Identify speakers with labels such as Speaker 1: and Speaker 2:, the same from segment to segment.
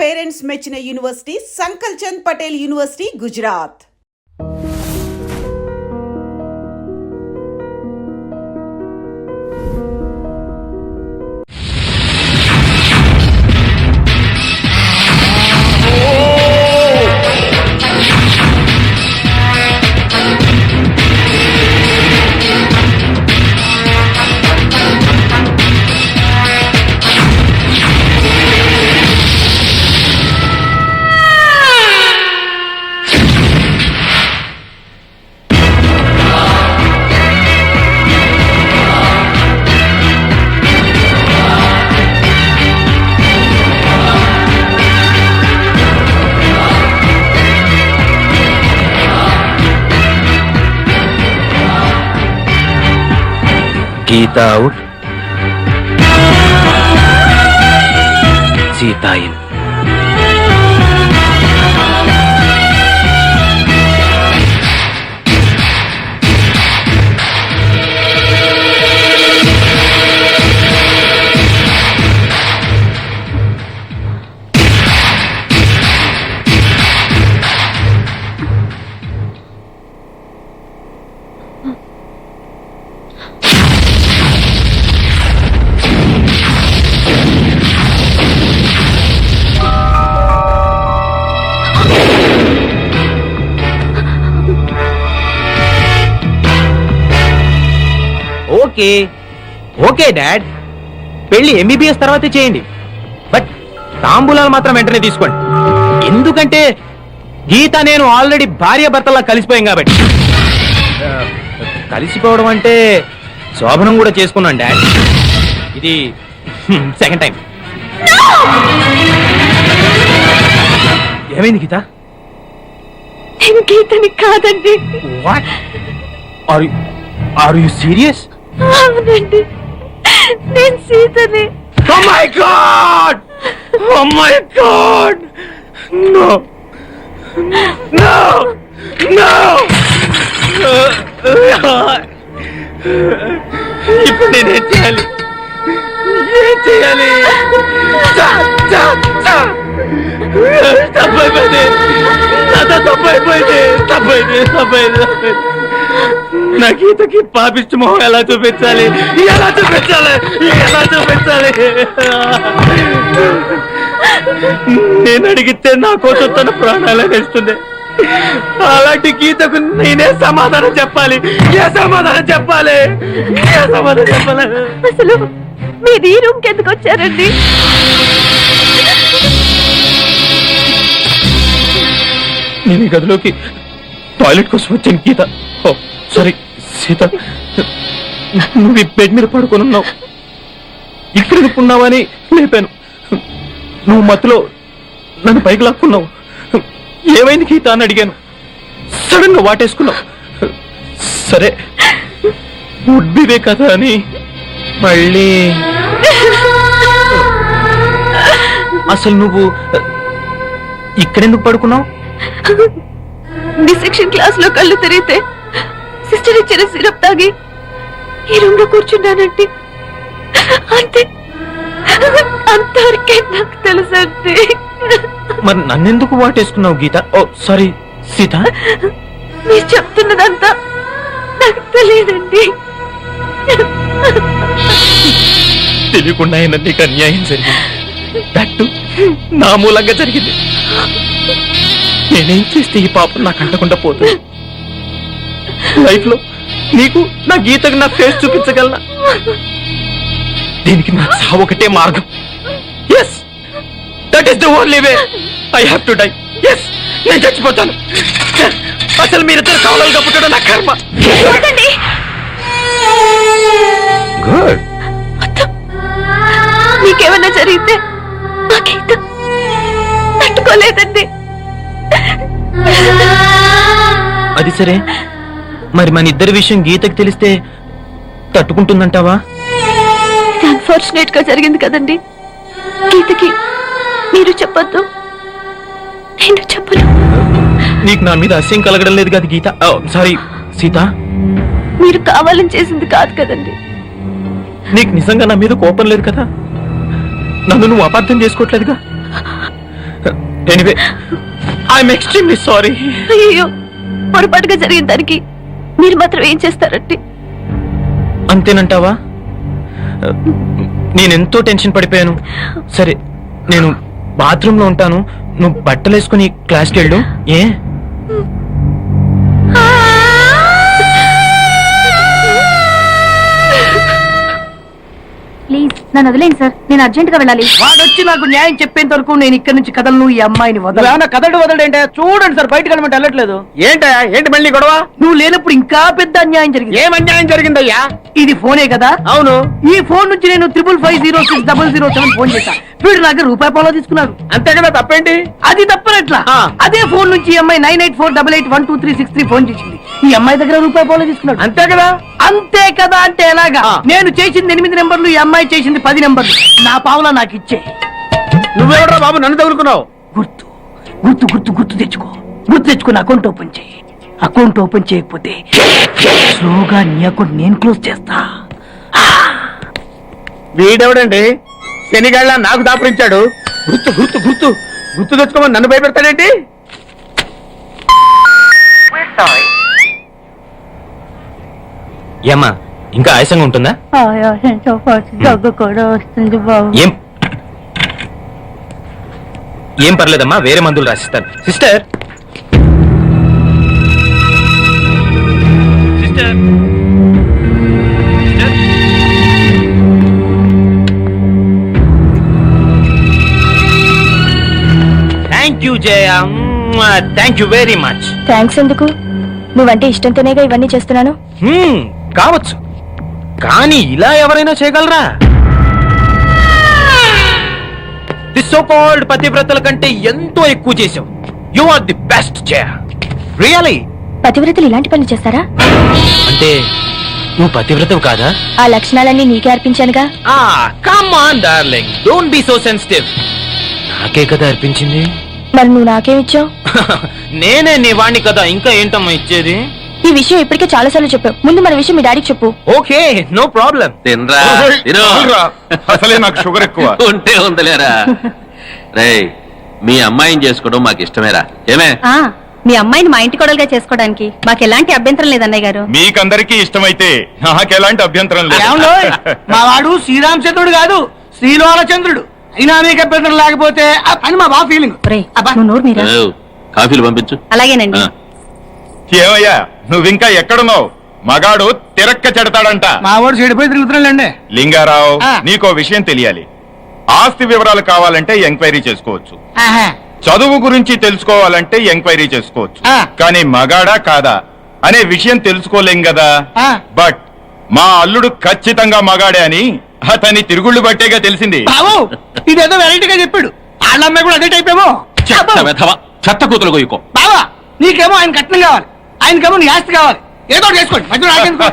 Speaker 1: Parents మెచ్చిన university Sankalchand Patel university, Gujarat.
Speaker 2: Geeta out, Sita in. Okay okay dad, పెళ్లి MBBS తర్వాతే చేయండి, బట్ తాంబూలాలు మాత్రం వెంటనే తీసుకోండి. ఎందుకంటే గీత నేను ఆల్రెడీ భార్య భర్తలా కలిసిపోయాం కాబట్టి. కలిసిపోవడం అంటే శోభనం కూడా చేసుకున్నాను డాడ్, ఇది సెకండ్ టైం. ఏమైంది గీత?
Speaker 3: నేను గీతని కాదండి.
Speaker 2: What are you serious?
Speaker 3: అవునండి, నేను సీతని.
Speaker 2: Oh my God! Oh my God! No! No! No! ఇప్పుడు నేనేం చేయాలి? ఏం చేయాలి? తప్పైపోయింది, తప్పైపోయింది. నా గీతకి పాపిష్టి మొహం ఎలా చూపించాలి? నేను అడిగితే నా కోసం తన ప్రాణాలే వేస్తుంది. అలాంటి గీతకు నేనే సమాధానం చెప్పాలి?
Speaker 3: అసలు మీరు ఈ రూమ్కి ఎందుకు వచ్చారండి?
Speaker 2: నేను ఈ గదిలోకి టాయిలెట్ కోసం వచ్చాను గీత. ఓ సారీ సీత, నువ్వు ఈ బెడ్ మీద పడుకొని ఉన్నావు, ఇక్కడ ఎందుకున్నావని లేపాను. నువ్వు మత్తులో నన్ను పైకి లాక్కున్నావు. ఏమైంది గీత అని అడిగాను, సడన్ గా వాటేసుకున్నావు. సరే ఉడ్బివే కదా అని మళ్ళీ. అసలు నువ్వు ఇక్కడెందుకు పడుకున్నావు?
Speaker 3: డిసెక్షన్ క్లాస్ లో కళ్ళు తిరిగితే సిస్టర్ ఇచ్చిన సిరప్ తాగి ఈ రూమ్ లో కూర్చున్నానంటే అంతే, అంతవరకే నాకు తెలుసండి.
Speaker 2: మరి నన్నెందుకు వాటేసుకున్నావు గీత? ఓ సారీ సీత,
Speaker 3: మీరు చెప్తున్నదంతా నాకు తెలియదండి.
Speaker 2: తెలియకుండా అయినా నీకు అన్యాయం జరిగింది, దట్టు నా మూలంగా జరిగింది. నేనేం చేస్తే ఈ పాపం నాకు అంటకుండా పోతుంది? లైఫ్ లో నీకు నా గీతకు నా ఫేస్ చూపించగలనా? దీనికి నా సావు ఒకటే మార్గం. Yes, that is the only way. I have to die. Yes, నేను చచ్చిపోతాను. అసలు మీరిద్దరు కవలలుగా పుట్టడం నా కర్మ. గుడ్.
Speaker 3: మీకేమన్నా జరిగితే నా గీత తట్టుకోలేదండి.
Speaker 2: అది సరే, మరి మన ఇద్దరి విషయం గీతకి తెలిస్తే తట్టుకుంటుందంటావా?
Speaker 3: అన్ఫార్చునేట్ గా జరిగింది కదండి. గీతకి మీరు చెప్పొద్దు, నేను చెప్పను.
Speaker 2: నీకు నా మీద అస్యం కలగడం లేదు కదా గీత? సారీ సీత,
Speaker 3: మీరు కావాలని చేసింది కాదు కదండి.
Speaker 2: నీకు నిజంగా నా మీద కోపం లేదు కదా? నన్ను నువ్వు అపార్థం చేసుకోవట్లేదుగా? Anyway I'm extremely sorry.
Speaker 3: అయ్యో, పొరపాటుగా జరిగిన దానికి మీరు మాత్రం ఏం చేస్తారంటే?
Speaker 2: అంతేనంటావా? నేనెంతో టెన్షన్ పడిపోయాను. సరే, నేను బాత్రూమ్ లో ఉంటాను, నువ్వు బట్టలు వేసుకుని క్లాస్కి వెళ్ళు. ఏ
Speaker 3: ప్లీజ్ నన్ను వదిలేండి సార్, నేను అర్జెంట్ గా వెళ్ళాలి.
Speaker 4: వాడొచ్చి నాకు న్యాయం చెప్పేంత వరకు నేను ఇక్కడి నుంచి కదలను. ఈ అమ్మాయిని వదల
Speaker 5: కదడు వదలంటే చూడండి సార్, బయటకు వెళ్ళమంటే వెళ్ళట్లేదు.
Speaker 4: ఏంటి మళ్ళీ గొడవ? నువ్వు లేనప్పుడు ఇంకా పెద్ద అన్యాయం జరిగింది.
Speaker 5: ఏం అన్యాయం జరిగిందయ్యా?
Speaker 4: ఇది ఫోనే కదా?
Speaker 5: అవును.
Speaker 4: ఈ ఫోన్ నుంచి నేను 555060007 ఫోన్ చేశా. వీడు నాకు ₹1 తీసుకున్నాడు.
Speaker 5: అంతే కదా, తప్పేంటి?
Speaker 4: అది తప్పనట్లా.
Speaker 5: ఆ.
Speaker 4: అదే ఫోన్ నుంచి ఈ అమ్మాయి 9848812363 ఫోన్ చేసింది. ఈ అమ్మాయి దగ్గర ₹1 తీసుకున్నాడు.
Speaker 5: అంతే కదా.
Speaker 4: అంతే కదా అంటే ఎలాగా?
Speaker 5: ఆ.
Speaker 4: నేను చేసింది 8 నెంబర్లు, ఈ అమ్మాయి చేసింది 10 నెంబర్లు. నా పావులా నాకు ఇచ్చే.
Speaker 5: నువ్వెవడరా బాబు నన్ను తగులుకున్నావు?
Speaker 4: గుర్తు గుర్తు గుర్తు గుర్తు తెచ్చుకో. గుర్తు తెచ్చుకుని అకౌంట్ ఓపెన్ చేయి. అకౌంట్ ఓపెన్ చేయకపోతే స్లోగా నీ అకౌంట్ నేను క్లోజ్ చేస్తా.
Speaker 5: వీడెవడండి శనిగాళ్ళ నాకు దాపరించాడు? గుర్తు గుర్తు గుర్తు గుర్తు తెచ్చుకోమని నన్ను భయపెడతాడేంటి?
Speaker 2: ఏమ్మా, ఇంకా ఆయాసంగా ఉంటుందా?
Speaker 3: దగ్గు కూడా వస్తుంది బాబు.
Speaker 2: ఏం పర్లేదమ్మా, వేరే మందులు రాసిస్తాను. Sister thank you Jaya, thank you very much.
Speaker 3: Thanks ఎందుకు? నువ్వంటే ఇష్టంతోనేగా ఇవన్నీ చేస్తున్నాను.
Speaker 2: కావచ్చు, కానీ ఇలా ఎవరైనా చేయగలరా? ది సో కాల్డ్ పతివ్రతల కంటే ఎంతో ఎక్కువ చేసావు. You are the best Jaya, really.
Speaker 3: పతివ్రతలు ఇలాంటి పనులు చేస్తారా?
Speaker 2: అంటే నువ్వు పతివ్రతవు కాదా?
Speaker 3: ఆ లక్షణాలన్నీ నీకే అర్పించానుగా.
Speaker 2: Come on darling, don't be so sensitive. నాకే కదా అర్పించింది.
Speaker 3: మరి నువ్వు నాకేమిచ్చావు?
Speaker 2: నేనే నీ వాణ్ణి కదా, ఇంకా ఏంటమ్మా ఇచ్చేది?
Speaker 3: ఈ విషయం ఇప్పటికే చాలా సార్లు చెప్పావు. ముందు మన విషయం మీ డాడీకి చెప్పు.
Speaker 2: Okay, no problem.
Speaker 6: తినరా
Speaker 7: అసలే నాకు షుగర్ ఎక్కువ.
Speaker 6: ఉంటే ఉందలేరా. రేయ్, మీ అమ్మాయిని చేసుకోవడం మాకు ఇష్టమేరా. ఏమే?
Speaker 3: మీ అమ్మాయిని మా ఇంటి కోడలుగా చేసుకోవడానికి మాకు ఎలాంటి అభ్యంతరం లేదు అన్నయ్య గారు.
Speaker 7: మీకందరికీ ఇష్టమైతే నాకెలాంటి అభ్యంతరం లేదు.
Speaker 4: ఏమండోయ్, మా వాడు శ్రీరామచంద్రుడు కాదు, శ్రీలోలచంద్రుడు. అయినా మీకు అభ్యంతరం లేకపోతే అని మా బాబు ఫీలింగ్.
Speaker 6: ఏవ్, కాఫీలు పంపించు.
Speaker 3: అలాగేనండి.
Speaker 6: ఆ.
Speaker 7: ఏమయ్యా, నువ్వింకా ఎక్కడున్నావు? మగాడు తిరక్క చెడతాడంట.
Speaker 4: మా వాడు చెడిపోయి తిరుగుతున్నాడండి.
Speaker 7: లింగారావు,
Speaker 4: ఆ.
Speaker 7: నీకో విషయం తెలియాలి. ఆస్తి వివరాలు కావాలంటే ఎంక్వైరీ చేసుకోవచ్చు,
Speaker 4: ఆహా.
Speaker 7: చదువు గురించి తెలుసుకోవాలంటే ఎంక్వైరీ చేసుకోవచ్చు.
Speaker 4: ఆ.
Speaker 7: కానీ మగాడా కాదా అనే విషయం తెలుసుకోలేం కదా.
Speaker 4: ఆ.
Speaker 7: బట్ మా అల్లుడు ఖచ్చితంగా మగాడే అని అతని తిరుగుళ్ళు బట్టేగా తెలిసింది.
Speaker 4: బాబు, ఇదేదో వెరైటీగా చెప్పాడు. వాళ్ళ అమ్మాయి కూడా అదే టైప్ ఏమో.
Speaker 6: చెత్త వెధవ, చెత్త కూతురు కొయ్యుకో.
Speaker 4: బావా, నీకేమో ఆయన కట్నం కావాలి, ఆయనకేమో నీ ఆస్తి కావాలి. ఏదో ఒకటి చేసుకోండి, మధ్యలో నాకెందుకు?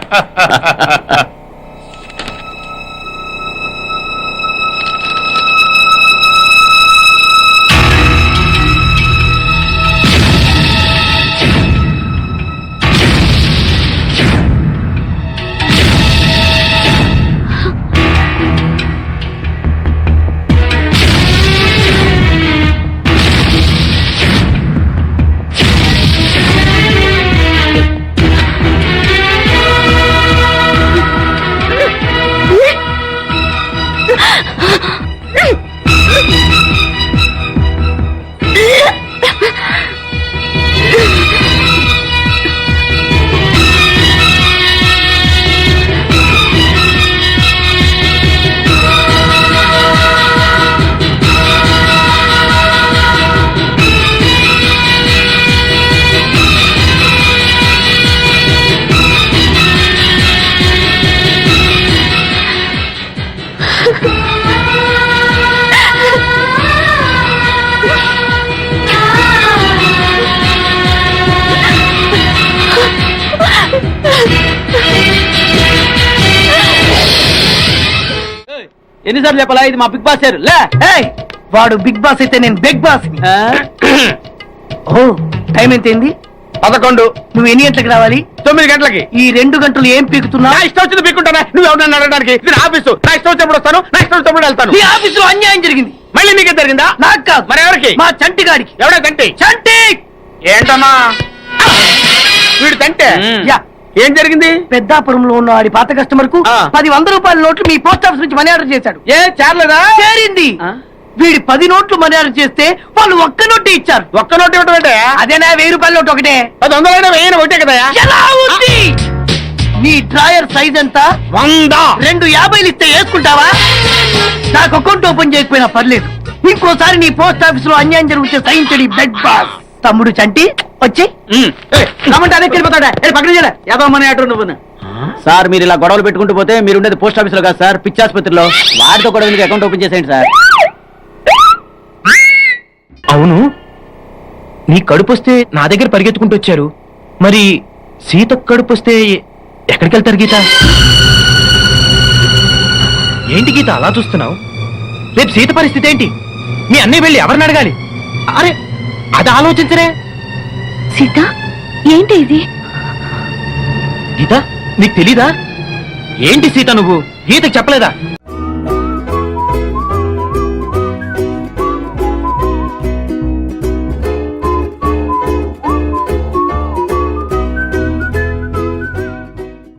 Speaker 5: ఎన్నిసార్లు చెప్పాలా, ఇది మా బిగ్ బాస్ సార్. లే,
Speaker 4: ఏయ్, వాడు బిగ్ బాస్ అయితే నేను బిగ్ బాస్. ఓ, టైం ఎంతైంది?
Speaker 5: 11.
Speaker 4: నువ్వు ఎన్ని గంటలకు రావాలి?
Speaker 5: 9 గంటలకి.
Speaker 4: ఈ 2 గంటలు ఏం పీకుతున్నావు?
Speaker 5: నా ఇష్టం వచ్చింది పీక్కుంటానా? నువ్వు ఎవరన్నా అడగడానికి? ఇది నా ఆఫీసు, నా ఇష్టం వచ్చినప్పుడు వస్తాను, నా ఇష్టం వచ్చినప్పుడు వెళ్తాను.
Speaker 4: ఈ ఆఫీసులో అన్యాయం జరిగింది.
Speaker 5: మళ్ళీ మీకే జరిగిందా?
Speaker 4: నాకు కాదు,
Speaker 5: మరి ఎవరికి?
Speaker 4: మా చంటి గాడికి.
Speaker 5: ఎవడా తంటే?
Speaker 4: చంటి
Speaker 5: ఏంటమ్మా వీడు తంటే?
Speaker 4: యా.
Speaker 5: ఏం జరిగింది?
Speaker 4: పెద్దాపురంలో ఉన్న వాడి పాత కస్టమర్ కు
Speaker 5: ఆ.
Speaker 4: 10 రూపాయల నోట్లు మీ పోస్ట్ ఆఫీస్ నుంచి మనీ ఆర్డర్ చేశాడు.
Speaker 5: ఏ చేరలేదా?
Speaker 4: చేరింది.
Speaker 5: ఆ.
Speaker 4: వీడి 10 నోట్లు మనీ ఆర్డర్ చేస్తే వాళ్ళు ఒక్క నోటు ఇచ్చారు.
Speaker 5: ఒక్క నోటు ఇవ్వటం అంటే
Speaker 4: అదేనా 1000 రూపాయల నోటు ఒకటే.
Speaker 5: 100 వెయ్యి ఒకటే కదా?
Speaker 4: ఎలా ఉంది? నీ డ్రాయర్ సైజ్ ఎంత?
Speaker 5: 100.
Speaker 4: 2 50 ఇస్తే వేసుకుంటావా? నాకు అకౌంట్ ఓపెన్ చేయకపోయినా పర్లేదు, ఇంకోసారి నీ పోస్ట్ ఆఫీస్ లో అన్యాయం జరిగితే సహించడి బెడ్ బాస్. తమ్ముడు చంటి వచ్చి
Speaker 5: రమ్మంటే అదే వెళ్ళిపోతాడా? పక్కన చేయలే ఏదో మన ఆటో నువ్వు.
Speaker 8: సార్ మీరు ఇలా గొడవలు పెట్టుకుంటూ పోతే మీరు ఉండేది పోస్ట్ ఆఫీస్ లో కాదు సార్, పిచ్చి ఆసుపత్రిలో. వాడితో కూడా మీకు అకౌంట్ ఓపెన్ చేసేయండి సార్.
Speaker 2: అవును, నీ కడుపు వస్తే నా దగ్గర పరిగెత్తుకుంటూ వచ్చారు, మరి సీత కడుపు వస్తే ఎక్కడికి వెళ్తారు గీత? ఏంటి గీత అలా చూస్తున్నావు? రేపు సీత పరిస్థితి ఏంటి? మీ అన్నయ్య వెళ్ళి ఎవరిని అడగాలి? అరే అది ఆలోచించరే.
Speaker 3: సీత, ఏంటి ఇది?
Speaker 2: గీత నీకు తెలీదా? ఏంటి సీత నువ్వు గీతకు చెప్పలేదా?